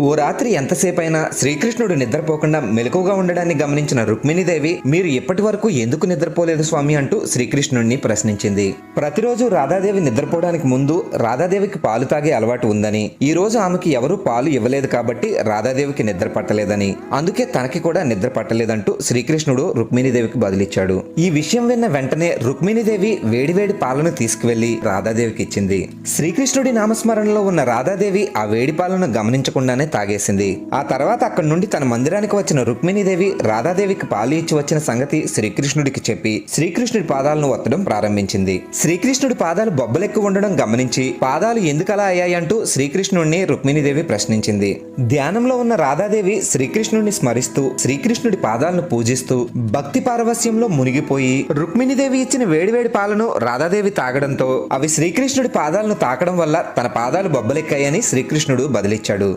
ఓ రాత్రి ఎంతసేపైనా శ్రీకృష్ణుడు నిద్రపోకుండా మెలకుగా ఉండడాన్ని గమనించిన రుక్మిణీదేవి, మీరు ఇప్పటి వరకు ఎందుకు నిద్రపోలేదు స్వామి అంటూ శ్రీకృష్ణుడిని ప్రశ్నించింది. ప్రతిరోజు రాధాదేవి నిద్రపోవడానికి ముందు రాధాదేవికి పాలు తాగే అలవాటు ఉందని, ఈ రోజు ఆమెకి ఎవరూ పాలు ఇవ్వలేదు కాబట్టి రాధాదేవికి నిద్ర పట్టలేదని, అందుకే తనకి కూడా నిద్ర పట్టలేదంటూ శ్రీకృష్ణుడు రుక్మిణీదేవికి బదులిచ్చాడు. ఈ విషయం విన్న వెంటనే రుక్మిణీదేవి వేడివేడి పాలను తీసుకువెళ్లి రాధాదేవికి ఇచ్చింది. శ్రీకృష్ణుడి నామస్మరణలో ఉన్న రాధాదేవి ఆ వేడి పాలను గమనించకుండానే తాగేసింది. ఆ తర్వాత అక్కడి నుండి తన మందిరానికి వచ్చిన రుక్మిణీదేవి రాధాదేవికి పాలు ఇచ్చి వచ్చిన సంగతి శ్రీకృష్ణుడికి చెప్పి శ్రీకృష్ణుడి పాదాలను ఒత్తడం ప్రారంభించింది. శ్రీకృష్ణుడి పాదాలు బొబ్బలెక్కి ఉండడం గమనించి పాదాలు ఎందుకలా అయ్యాయంటూ శ్రీకృష్ణుడిని రుక్మిణీదేవి ప్రశ్నించింది. ధ్యానంలో ఉన్న రాధాదేవి శ్రీకృష్ణుడిని స్మరిస్తూ శ్రీకృష్ణుడి పాదాలను పూజిస్తూ భక్తి పారవస్యంలో మునిగిపోయి రుక్మిణీదేవి ఇచ్చిన వేడివేడి పాలను రాధాదేవి తాగడంతో అవి శ్రీకృష్ణుడి పాదాలను తాకడం వల్ల తన పాదాలు బొబ్బలెక్కాయని శ్రీకృష్ణుడు బదిలిచ్చాడు.